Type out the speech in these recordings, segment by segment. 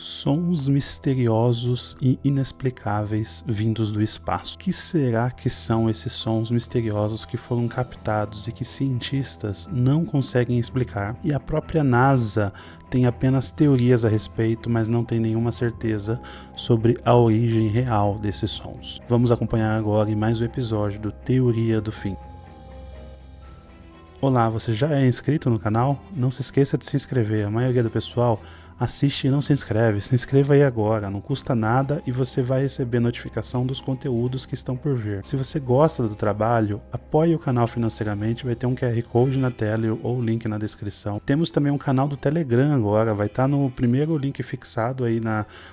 Sons misteriosos e inexplicáveis vindos do espaço. O que será que são esses sons misteriosos que foram captados e que cientistas não conseguem explicar? E a própria NASA tem apenas teorias a respeito, mas não tem nenhuma certeza sobre a origem real desses sons. Vamos acompanhar agora em mais um episódio do Teoria do Fim. Olá, você já é inscrito no canal? Não se esqueça de se inscrever, a maioria do pessoal assiste e não se inscreve. Se inscreva aí agora, não custa nada e você vai receber notificação dos conteúdos que estão por vir. Se você gosta do trabalho, apoie o canal financeiramente, vai ter um QR Code na tela ou link na descrição. Temos também um canal do Telegram agora, vai estar no primeiro link fixado aí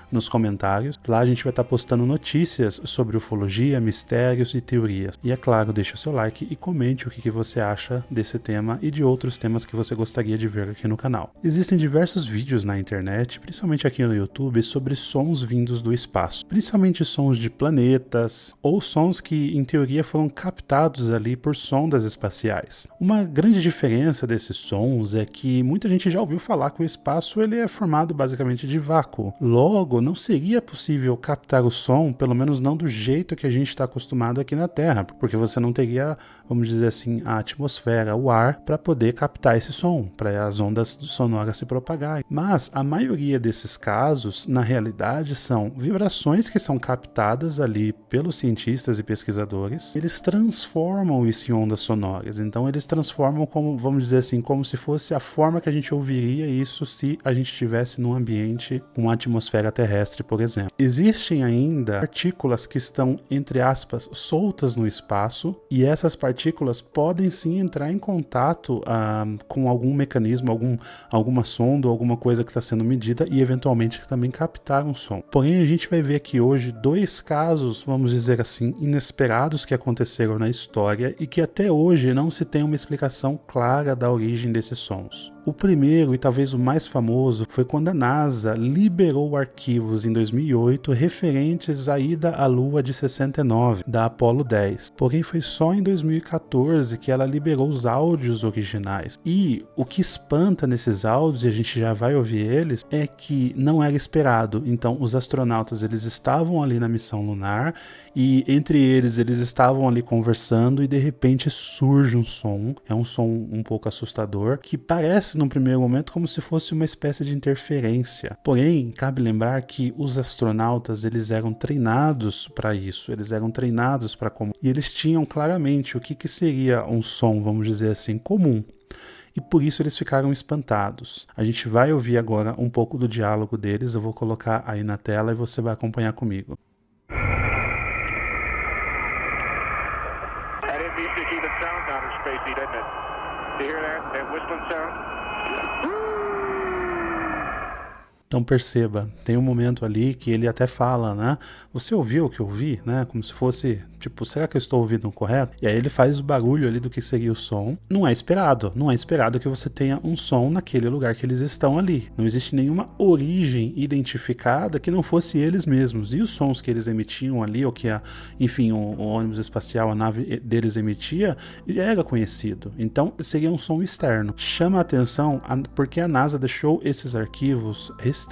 nos comentários. Lá a gente vai estar postando notícias sobre ufologia, mistérios e teorias. E é claro, deixe o seu like e comente o que você acha desse tema e de outros temas que você gostaria de ver aqui no canal. Existem diversos vídeos na internet, principalmente aqui no YouTube, sobre sons vindos do espaço, principalmente sons de planetas ou sons que em teoria foram captados ali por sondas espaciais. Uma grande diferença desses sons é que muita gente já ouviu falar que o espaço ele é formado basicamente de vácuo. Logo, não seria possível captar o som, pelo menos não do jeito que a gente está acostumado aqui na Terra, porque você não teria, vamos dizer assim, a atmosfera, o ar, para poder captar esse som, para as ondas sonoras se propagarem. Mas a maioria desses casos, na realidade, são vibrações que são captadas ali pelos cientistas e pesquisadores. Eles transformam isso em ondas sonoras. Então eles transformam como, vamos dizer assim, como se fosse a forma que a gente ouviria isso se a gente estivesse num ambiente com uma atmosfera terrestre, por exemplo. Existem ainda partículas que estão, entre aspas, soltas no espaço, e essas partículas podem sim entrar em contato com algum mecanismo, alguma sonda, alguma coisa que está sendo medida e eventualmente também captar um som. Porém, a gente vai ver aqui hoje dois casos, vamos dizer assim, inesperados que aconteceram na história e que até hoje não se tem uma explicação clara da origem desses sons. O primeiro e talvez o mais famoso foi quando a NASA liberou arquivos em 2008 referentes à ida à Lua de 69 da Apollo 10. Porém, foi só em 2014 que ela liberou os áudios originais. E o que espanta nesses áudios, e a gente já vai ouvir eles, é que não era esperado. Então, os astronautas eles estavam ali na missão lunar e entre eles estavam ali conversando e de repente surge um som. É um som um pouco assustador que parece num primeiro momento como se fosse uma espécie de interferência. Porém, cabe lembrar que os astronautas eles eram treinados para isso, eles eram treinados para como e eles tinham claramente o que seria um som, vamos dizer assim, comum. E por isso eles ficaram espantados. A gente vai ouvir agora um pouco do diálogo deles, eu vou colocar aí na tela e você vai acompanhar comigo. Então perceba, tem um momento ali que ele até fala, né? Você ouviu o que eu ouvi, né? Como se fosse, tipo, será que eu estou ouvindo correto? E aí ele faz o barulho ali do que seria o som. Não é esperado que você tenha um som naquele lugar que eles estão ali. Não existe nenhuma origem identificada que não fosse eles mesmos. E os sons que eles emitiam ali, ou que, enfim, o ônibus espacial, a nave deles emitia, era conhecido. Então seria um som externo. Chama a atenção porque a NASA deixou esses arquivos restritos.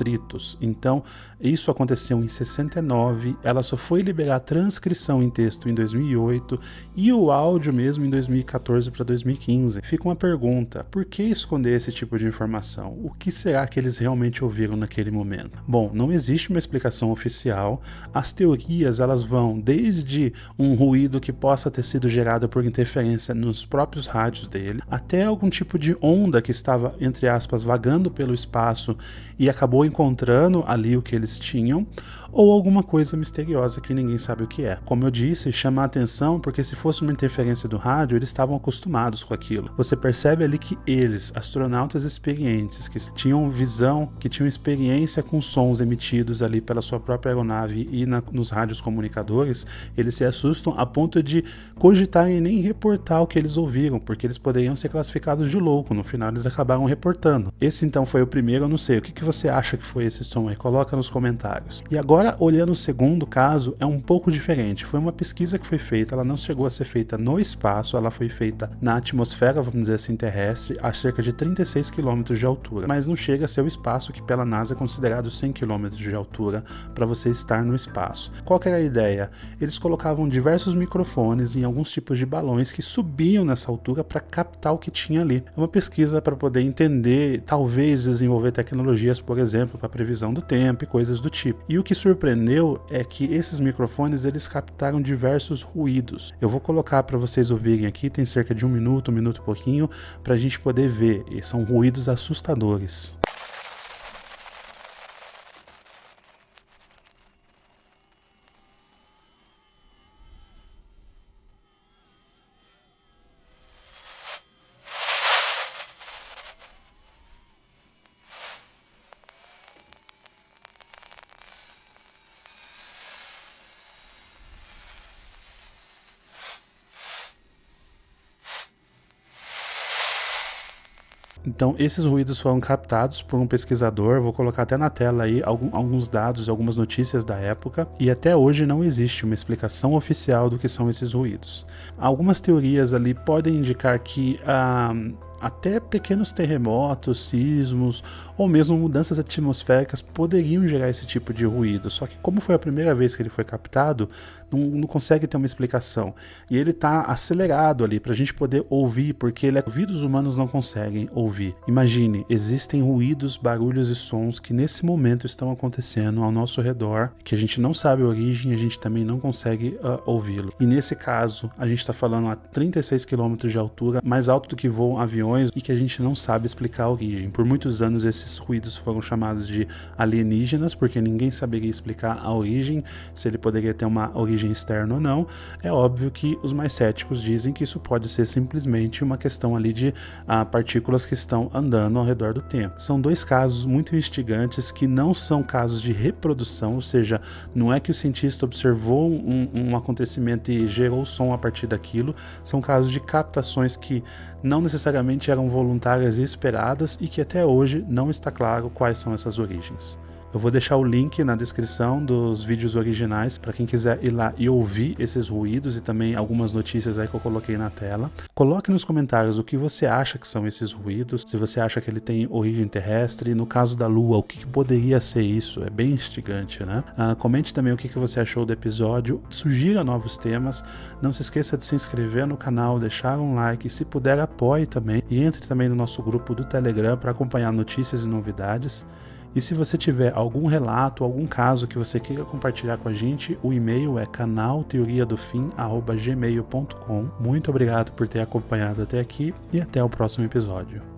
Então, isso aconteceu em 69, ela só foi liberar a transcrição em texto em 2008 e o áudio mesmo em 2014 para 2015. Fica uma pergunta, por que esconder esse tipo de informação? O que será que eles realmente ouviram naquele momento? Bom, não existe uma explicação oficial, as teorias elas vão desde um ruído que possa ter sido gerado por interferência nos próprios rádios dele, até algum tipo de onda que estava, entre aspas, vagando pelo espaço e acabou encontrando ali o que eles tinham, ou alguma coisa misteriosa que ninguém sabe o que é. Como eu disse, chama a atenção porque se fosse uma interferência do rádio, eles estavam acostumados com aquilo. Você percebe ali que eles, astronautas experientes, que tinham visão, que tinham experiência com sons emitidos ali pela sua própria aeronave e nos rádios comunicadores, eles se assustam a ponto de cogitarem nem reportar o que eles ouviram, porque eles poderiam ser classificados de louco. No final eles acabaram reportando. Esse então foi o primeiro, eu não sei, o que você acha acha que foi esse som aí? Coloca nos comentários. E agora, olhando o segundo caso, é um pouco diferente. Foi uma pesquisa que foi feita, ela não chegou a ser feita no espaço, ela foi feita na atmosfera, vamos dizer assim, terrestre, a cerca de 36 km de altura, mas não chega a ser o espaço que pela NASA é considerado 100 km de altura para você estar no espaço. Qual que era a ideia? Eles colocavam diversos microfones em alguns tipos de balões que subiam nessa altura para captar o que tinha ali. É uma pesquisa para poder entender, talvez desenvolver tecnologias, por exemplo, para previsão do tempo e coisas do tipo. E o que surpreendeu é que esses microfones eles captaram diversos ruídos. Eu vou colocar para vocês ouvirem aqui, tem cerca de um minuto e pouquinho, para a gente poder ver. E são ruídos assustadores. Então, esses ruídos foram captados por um pesquisador, vou colocar até na tela aí alguns dados, algumas notícias da época, e até hoje não existe uma explicação oficial do que são esses ruídos. Algumas teorias ali podem indicar que até pequenos terremotos, sismos ou mesmo mudanças atmosféricas poderiam gerar esse tipo de ruído, só que como foi a primeira vez que ele foi captado, não consegue ter uma explicação. E ele está acelerado ali para a gente poder ouvir, porque ouvidos humanos não conseguem ouvir. Imagine, existem ruídos, barulhos e sons que nesse momento estão acontecendo ao nosso redor, que a gente não sabe a origem, a gente também não consegue ouvi-lo. E nesse caso, a gente está falando a 36 km de altura, mais alto do que voam aviões, e que a gente não sabe explicar a origem. Por muitos anos esses ruídos foram chamados de alienígenas, porque ninguém saberia explicar a origem, se ele poderia ter uma origem externa ou não. É óbvio que os mais céticos dizem que isso pode ser simplesmente uma questão ali de partículas que estão andando ao redor do tempo. São dois casos muito instigantes que não são casos de reprodução, ou seja, não é que o cientista observou um acontecimento e gerou som a partir daquilo, são casos de captações que não necessariamente eram voluntárias e esperadas e que até hoje não está claro quais são essas origens. Eu vou deixar o link na descrição dos vídeos originais para quem quiser ir lá e ouvir esses ruídos e também algumas notícias aí que eu coloquei na tela. Coloque nos comentários o que você acha que são esses ruídos, se você acha que ele tem origem terrestre, no caso da Lua, o que poderia ser isso? É bem instigante, né? Comente também o que você achou do episódio, sugira novos temas, não se esqueça de se inscrever no canal, deixar um like, se puder apoie também e entre também no nosso grupo do Telegram para acompanhar notícias e novidades. E se você tiver algum relato, algum caso que você queira compartilhar com a gente, o e-mail é canalteoriadofim@gmail.com. Muito obrigado por ter acompanhado até aqui e até o próximo episódio.